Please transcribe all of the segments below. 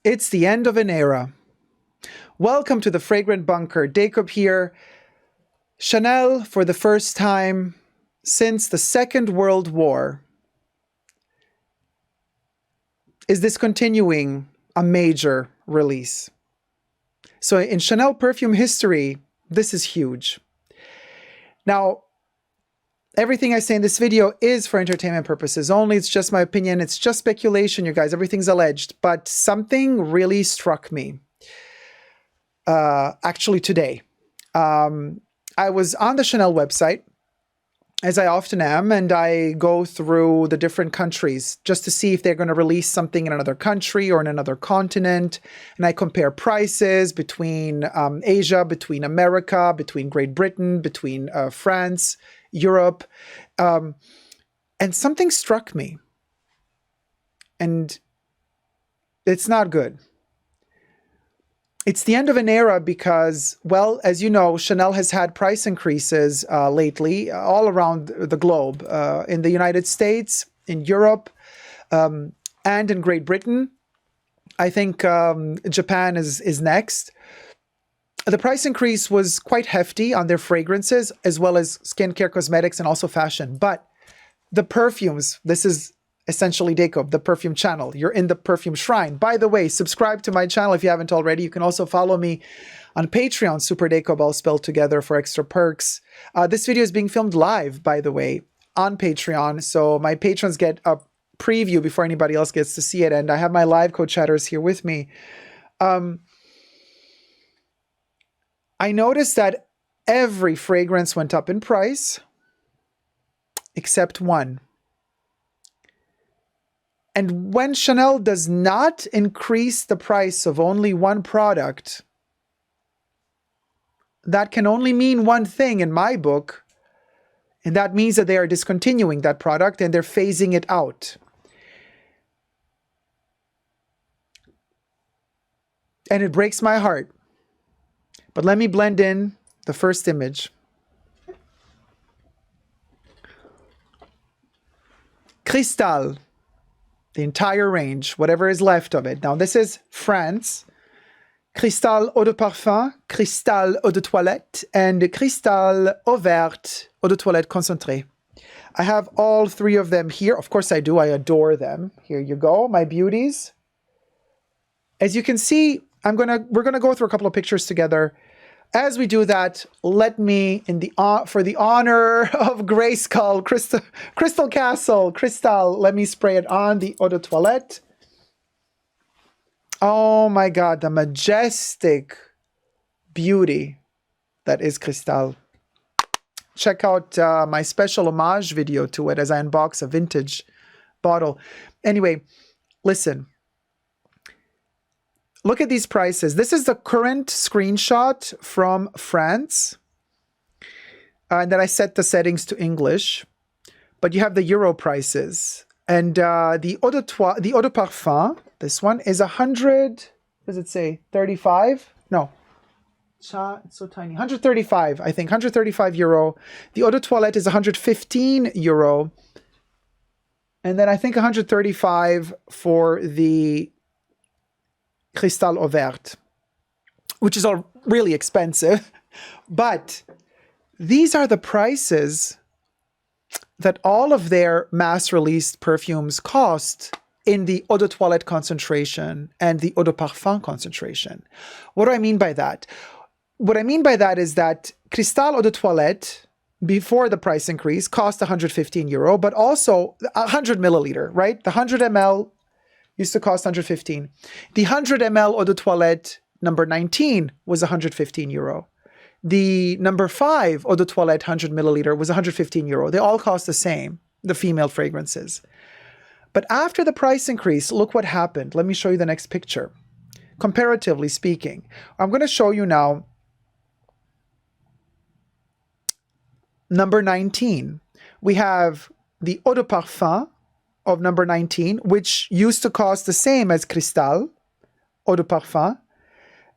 It's the end of an era. Welcome to the Fragrant Bunker. Dacob here. Chanel, for the first time since the Second World War, is discontinuing a major release. So in Chanel perfume history, this is huge. Now, everything I say in this video is for entertainment purposes only. It's just my opinion. It's just speculation, you guys. Everything's alleged. But something really struck me. Actually today. I was on the Chanel website, as I often am, and I go through the different countries just to see if they're going to release something in another country or in another continent. And I compare prices between Asia, between America, between Great Britain, between France, Europe. And something struck me. And it's not good. It's the end of an era because, well, as you know, Chanel has had price increases lately all around the globe, in the United States, in Europe, and in Great Britain. I think Japan is next. The price increase was quite hefty on their fragrances, as well as skincare, cosmetics, and also fashion. But the perfumes, this is essentially Dacob, the perfume channel. You're in the perfume shrine. By the way, subscribe to my channel if you haven't already. You can also follow me on Patreon, superdacob, all spelled together, for extra perks. This video is being filmed live, by the way, on Patreon. So my patrons get a preview before anybody else gets to see it. And I have my live co-chatters here with me. I noticed that every fragrance went up in price, except one. And when Chanel does not increase the price of only one product, that can only mean one thing in my book, and that means that they are discontinuing that product and they're phasing it out. And it breaks my heart. But let me blend in the first image. Cristalle. The entire range, whatever is left of it. Now, this is France. Cristalle Eau de Parfum, Cristalle Eau de Toilette, and Cristalle Eau Verte Eau de Toilette Concentré. I have all three of them here. Of course I do. I adore them. Here you go, my beauties. As you can see, we're gonna go through a couple of pictures together. As we do that, let me, for the honor of Grayskull, Crystal Castle, Cristalle, let me spray it on the Eau de Toilette. Oh my God, the majestic beauty that is Cristalle. Check out my special homage video to it as I unbox a vintage bottle. Anyway, listen. Look at these prices. This is the current screenshot from France. And then I set the settings to English. But you have the euro prices. And the Eau de Parfum, this one, is 100, does it say 35? No. It's so tiny. 135, I think. 135 euro. The Eau de Toilette is 115 euro. And then I think 135 for the Cristalle Eau Verte, which is all really expensive. But these are the prices that all of their mass-released perfumes cost in the Eau de Toilette concentration and the Eau de Parfum concentration. What do I mean by that? What I mean by that is that Cristalle Eau de Toilette, before the price increase, cost 115 euro, but also 100 milliliter, right? The 100 ml used to cost 115. The 100 ml Eau de Toilette number 19 was 115 euro. The number 5 Eau de Toilette 100 milliliter was 115 euro. They all cost the same, the female fragrances. But after the price increase, look what happened. Let me show you the next picture. Comparatively speaking, I'm going to show you now number 19. We have the Eau de Parfum of number 19, which used to cost the same as Cristalle Eau de Parfum.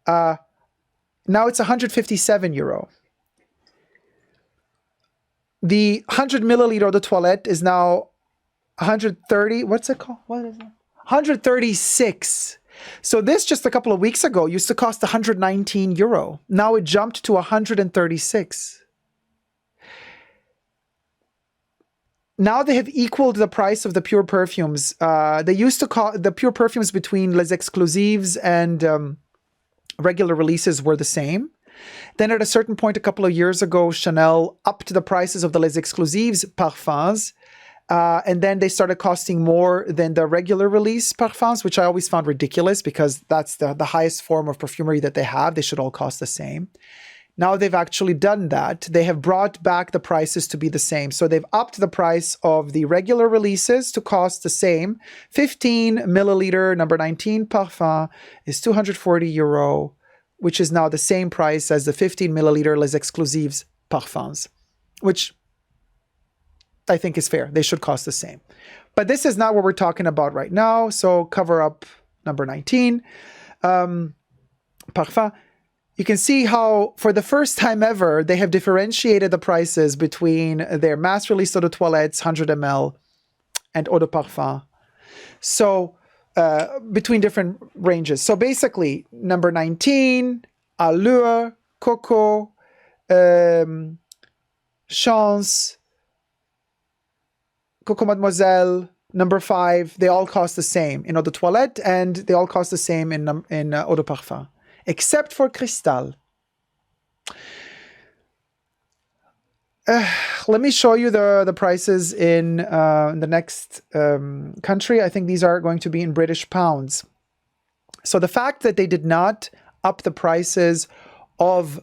Now it's 157 euro. The 100 milliliter Eau de Toilette is now 130. What's it called? What is it? 136. So this just a couple of weeks ago used to cost 119 euro. Now it jumped to 136. Now they have equaled the price of the pure perfumes. They used to call the pure perfumes between Les Exclusives and regular releases were the same. Then at a certain point, a couple of years ago, Chanel upped the prices of the Les Exclusives parfums. And then they started costing more than the regular release parfums, which I always found ridiculous because that's the highest form of perfumery that they have. They should all cost the same. Now they've actually done that. They have brought back the prices to be the same. So they've upped the price of the regular releases to cost the same. 15 milliliter number 19 parfum is 240 euro, which is now the same price as the 15 milliliter Les Exclusives parfums, which I think is fair. They should cost the same. But this is not what we're talking about right now. So cover up number 19 parfum. You can see how, for the first time ever, they have differentiated the prices between their mass release eau de toilettes, 100 ml, and eau de parfum. So, between different ranges. So basically, number 19, Allure, Coco, Chance, Coco Mademoiselle, number 5, they all cost the same in eau de toilette, and they all cost the same in eau de parfum, except for Cristalle. Let me show you the prices in the next country. I think these are going to be in British pounds. So the fact that they did not up the prices of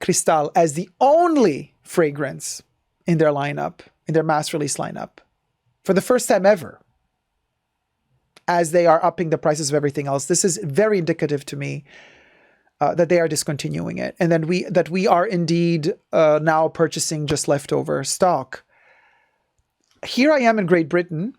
Cristalle as the only fragrance in their lineup, in their mass release lineup, for the first time ever, as they are upping the prices of everything else, this is very indicative to me that they are discontinuing it, and then that we are indeed now purchasing just leftover stock. Here I am in Great Britain,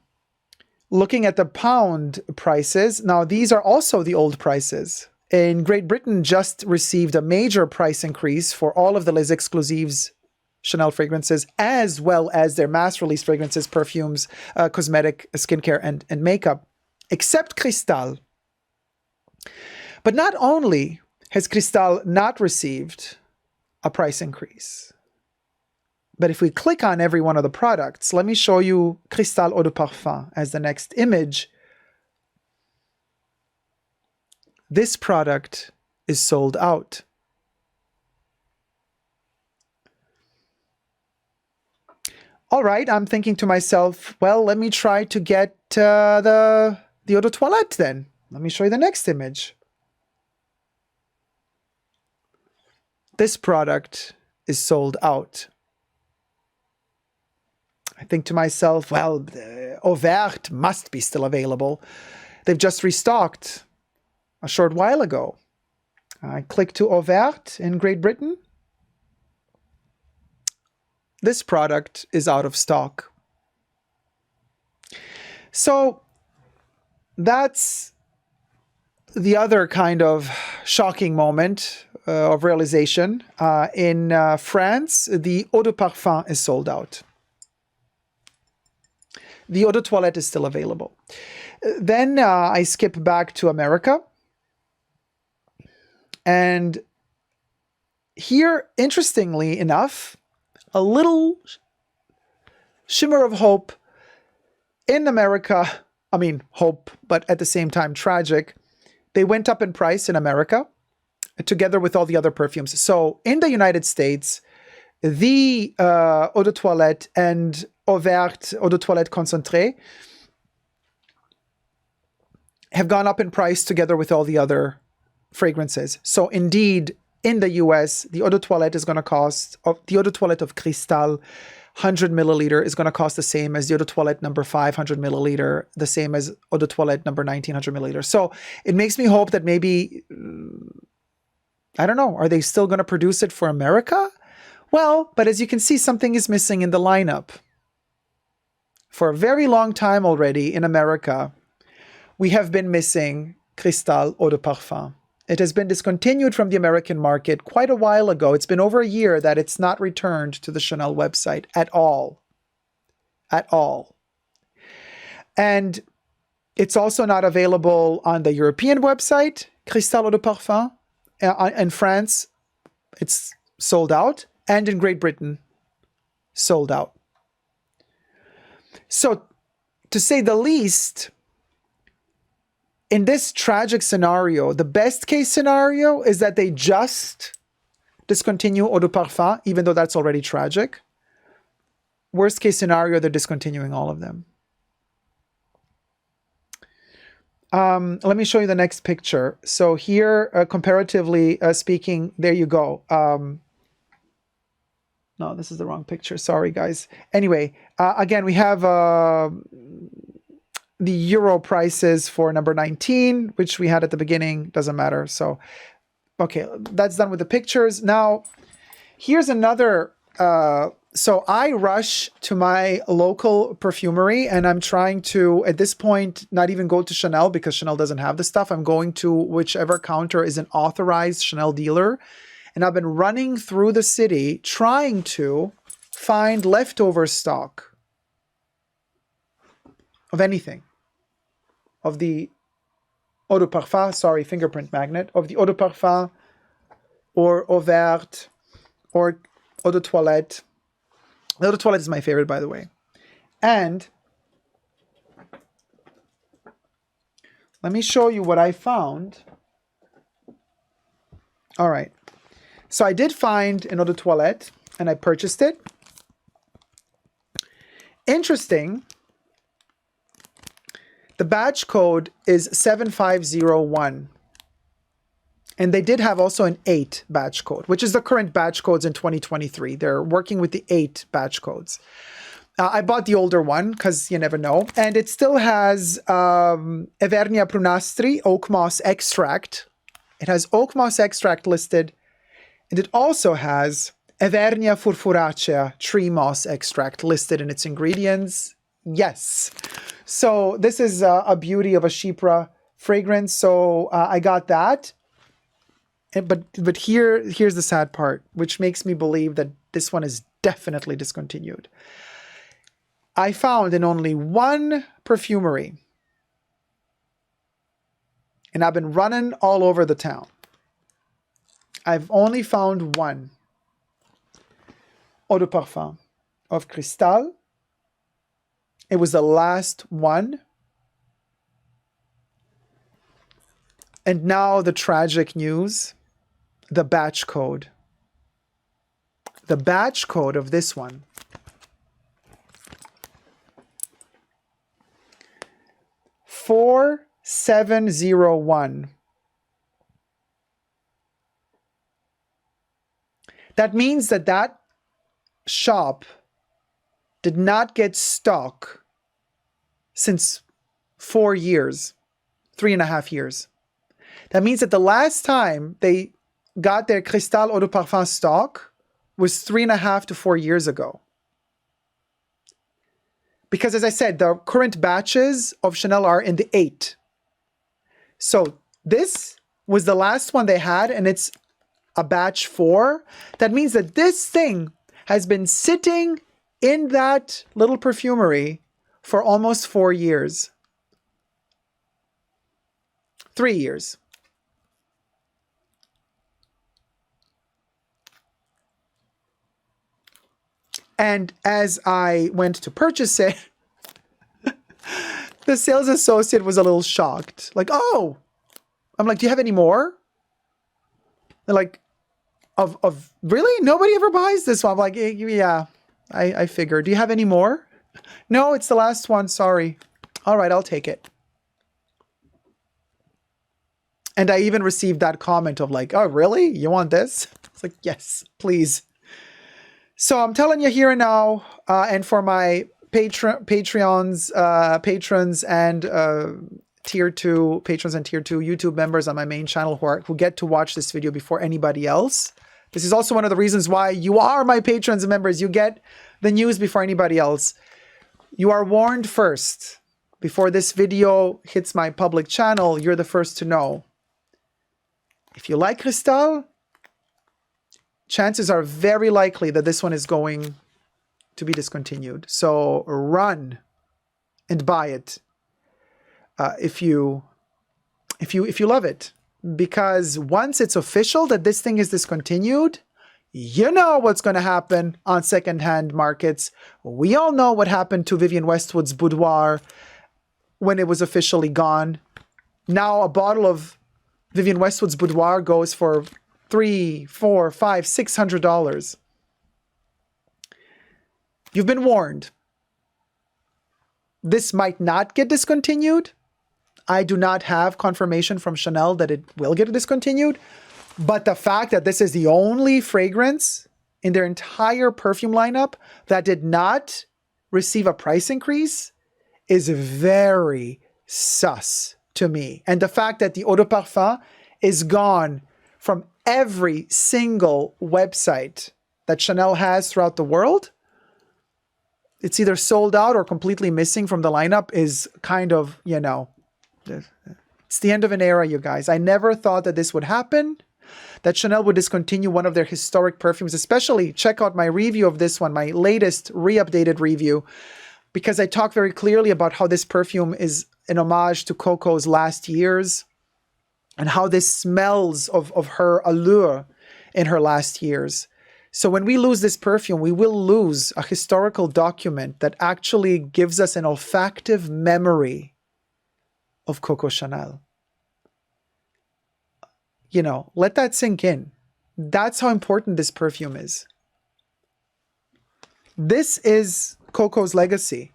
looking at the pound prices. Now these are also the old prices. In Great Britain, just received a major price increase for all of the Les Exclusives Chanel fragrances, as well as their mass release fragrances, perfumes, cosmetic, skincare, and makeup, except Cristalle. But not only has Cristalle not received a price increase, but if we click on every one of the products, let me show you Cristalle Eau de Parfum as the next image. This product is sold out. All right, I'm thinking to myself, well, let me try to get the eau de toilette then. Let me show you the next image. This product is sold out. I think to myself, well, the Eau Verte must be still available. They've just restocked a short while ago. I click to Eau Verte in Great Britain. This product is out of stock. So that's the other kind of shocking moment of realization. In France, the eau de parfum is sold out. The eau de toilette is still available. Then I skip back to America. And here, interestingly enough, a little shimmer of hope in America. I mean, hope, but at the same time, tragic. They went up in price in America, together with all the other perfumes. So in the United States, the eau de toilette and Eau Verte, eau de toilette concentré, have gone up in price together with all the other fragrances. So indeed, in the US, the eau de toilette is going to cost, the eau de toilette of Cristalle, 100 milliliter is going to cost the same as the eau de toilette number 500 milliliter, the same as eau de toilette number 1900 milliliter. So it makes me hope that maybe, I don't know, are they still going to produce it for America? Well, but as you can see, something is missing in the lineup. For a very long time already in America, we have been missing Cristalle Eau de Parfum. It has been discontinued from the American market quite a while ago. It's been over a year that it's not returned to the Chanel website at all. At all. And It's also not available on the European website, Cristalle Eau de Parfum. In France, it's sold out. And in Great Britain, sold out. So, to say the least, in this tragic scenario, the best case scenario is that they just discontinue Eau de Parfum, even though that's already tragic. Worst case scenario, they're discontinuing all of them. Let me show you the next picture. So here, comparatively speaking, there you go. No, this is the wrong picture. Sorry, guys. Anyway, again, we have the euro prices for number 19, which we had at the beginning. Doesn't matter. So, okay, that's done with the pictures. Now, here's another... So I rush to my local perfumery and I'm trying to, at this point, not even go to Chanel because Chanel doesn't have the stuff. I'm going to whichever counter is an authorized Chanel dealer. And I've been running through the city trying to find leftover stock of anything. Of the Eau de Parfum, sorry, fingerprint magnet, of the Eau de Parfum or Eau Verte or Eau de Toilette. Eau de Toilette is my favorite, by the way. And let me show you what I found. All right. So I did find an Eau de Toilette and I purchased it. Interesting. The batch code is 7501. And they did have also an 8 batch code, which is the current batch codes in 2023. They're working with the 8 batch codes. I bought the older one because you never know. And it still has Evernia prunastri, oak moss extract. It has oak moss extract listed. And it also has Evernia furfuracea, tree moss extract listed in its ingredients. Yes. So this is a beauty of a Chypre fragrance. So I got that. But here's the sad part, which makes me believe that this one is definitely discontinued. I found in only one perfumery, and I've been running all over the town. I've only found one Eau de Parfum of Cristalle. It was the last one. And now the tragic news. The batch code. The batch code of this one. $4701. That means that shop did not get stock since 4 years, 3.5 years. That means that the last time they got their Cristalle Eau de Parfum stock was 3.5 to 4 years ago. Because as I said, the current batches of Chanel are in the 8. So this was the last one they had and it's a batch 4. That means that this thing has been sitting in that little perfumery for almost 4 years. 3 years. And as I went to purchase it, the sales associate was a little shocked. Like, oh, I'm like, do you have any more? They're like, of really? Nobody ever buys this one. I'm like, yeah, I figured. Do you have any more? No, it's the last one. Sorry. All right, I'll take it. And I even received that comment of like, oh, really? You want this? It's like, yes, please. So I'm telling you here and now, and for my patrons and tier 2 YouTube members on my main channel who get to watch this video before anybody else. This is also one of the reasons why you are my patrons and members. You get the news before anybody else. You are warned first. Before this video hits my public channel, you're the first to know. If you like Cristalle, chances are very likely that this one is going to be discontinued. So run and buy it. if you love it. Because once it's official that this thing is discontinued, you know what's going to happen on secondhand markets. We all know what happened to Vivienne Westwood's boudoir when it was officially gone. Now a bottle of Vivienne Westwood's boudoir goes for $300, $400, $500, $600. You've been warned. This might not get discontinued. I do not have confirmation from Chanel that it will get discontinued. But the fact that this is the only fragrance in their entire perfume lineup that did not receive a price increase is very sus to me. And the fact that the eau de parfum is gone from every single website that Chanel has throughout the world, it's either sold out or completely missing from the lineup, is kind of, you know, it's the end of an era, you guys. I never thought that this would happen, that Chanel would discontinue one of their historic perfumes. Especially check out my review of this one, my latest re-updated review, because I talk very clearly about how this perfume is an homage to Coco's last years and how this smells of her allure in her last years. So when we lose this perfume, we will lose a historical document that actually gives us an olfactive memory of Coco Chanel. You know, let that sink in. That's how important this perfume is. This is Coco's legacy.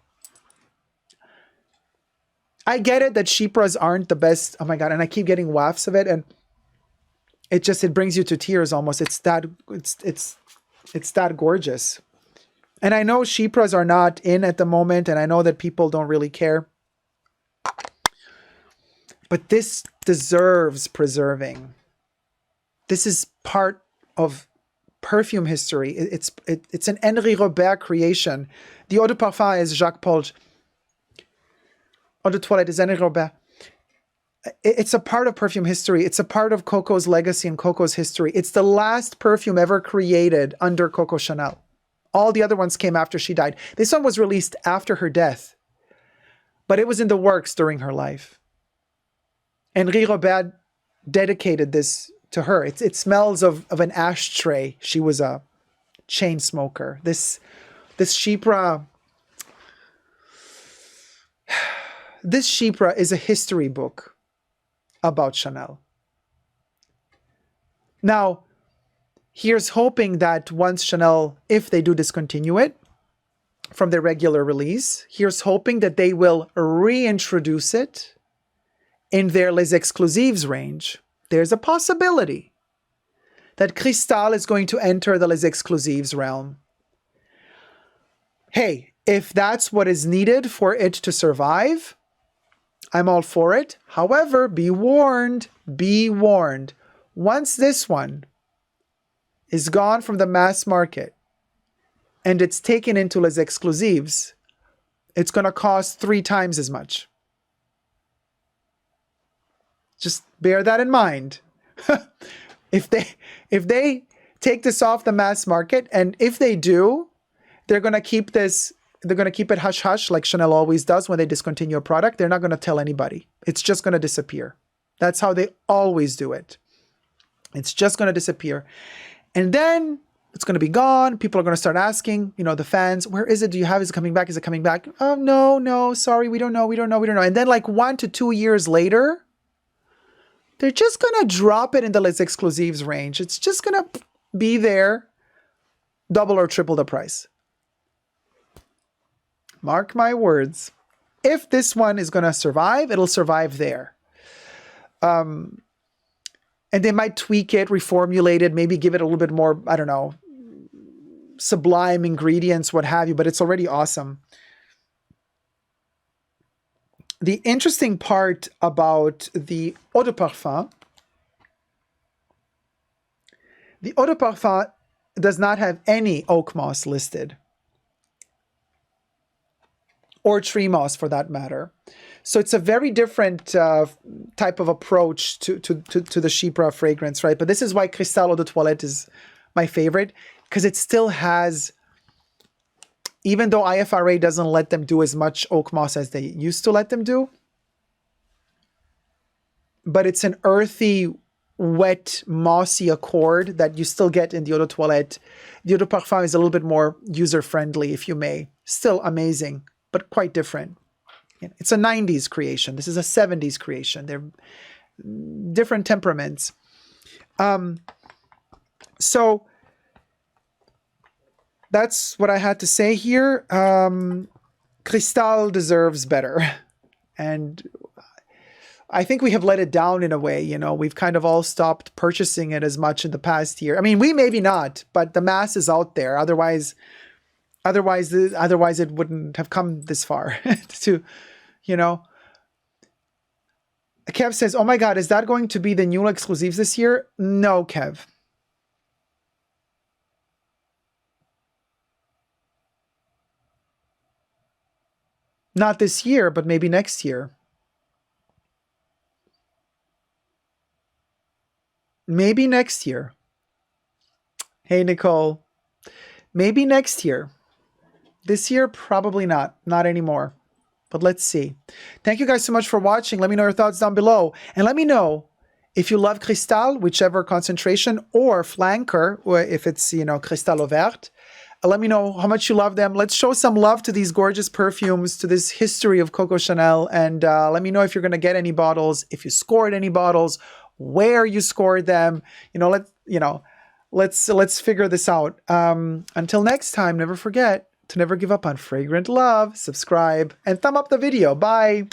I get it that Chypras aren't the best. Oh my God. And I keep getting wafts of it. And it brings you to tears almost. It's that gorgeous. And I know Chypras are not in at the moment. And I know that people don't really care. But this deserves preserving. This is part of perfume history. It's an Henri Robert creation. The eau de parfum is Jacques Paul. Eau de toilette is Henri Robert. It's a part of perfume history. It's a part of Coco's legacy and Coco's history. It's the last perfume ever created under Coco Chanel. All the other ones came after she died. This one was released after her death, but it was in the works during her life. Henri Robert dedicated this to her. It smells of an ashtray. She was a chain smoker. This Chypre is a history book about Chanel. Now, here's hoping that once Chanel, if they do discontinue it from their regular release, here's hoping that they will reintroduce it in their Les Exclusives range. There's a possibility that Cristalle is going to enter the Les Exclusives realm. Hey, if that's what is needed for it to survive, I'm all for it. However, be warned. Once this one is gone from the mass market and it's taken into Les Exclusives, it's going to cost 3 times as much. Just bear that in mind. If they take this off the mass market, and if they do, they're going to keep this. They're going to keep it hush hush, like Chanel always does when they discontinue a product. They're not going to tell anybody. It's just going to disappear. That's how they always do it. It's just going to disappear, and then it's going to be gone. People are going to start asking, the fans, where is it? Do you have it? Is it coming back? Is it coming back? Oh, no, sorry, we don't know. And then like 1 to 2 years later, they're just going to drop it in the Les Exclusives range. It's just going to be there, double or triple the price. Mark my words. If this one is going to survive, it'll survive there. And they might tweak it, reformulate it, maybe give it a little bit more, I don't know, sublime ingredients, what have you, but it's already awesome. The interesting part about the eau de parfum does not have any oak moss listed, or tree moss for that matter. So it's a very different type of approach to the Chypre fragrance, right? But this is why Cristalle Eau de Toilette is my favorite, because it still has, even though IFRA doesn't let them do as much oak moss as they used to let them do, but it's an earthy, wet, mossy accord that you still get in the Eau de Toilette. The Eau de Parfum is a little bit more user-friendly, if you may. Still amazing, but quite different. It's a 90s creation. This is a 70s creation. They're different temperaments. So that's what I had to say here. Cristalle deserves better. And I think we have let it down in a way. You know, we've kind of all stopped purchasing it as much in the past year. I mean, we maybe not, but the mass is out there. Otherwise it wouldn't have come this far to, you know. Kev says, oh my God, is that going to be the new exclusives this year? No, Kev. Not this year, but maybe next year. Maybe next year. Hey, Nicole. Maybe next year. This year, probably not. Not anymore. But let's see. Thank you guys so much for watching. Let me know your thoughts down below. And let me know if you love Cristalle, whichever concentration, or Flanker, or if it's, you know, Cristalle Vert. Let me know how much you love them. Let's show some love to these gorgeous perfumes, to this history of Coco Chanel. And let me know if you're going to get any bottles, if you scored any bottles, where you scored them. Let's figure this out. Until next time, never forget to never give up on fragrant love. Subscribe and thumb up the video. Bye.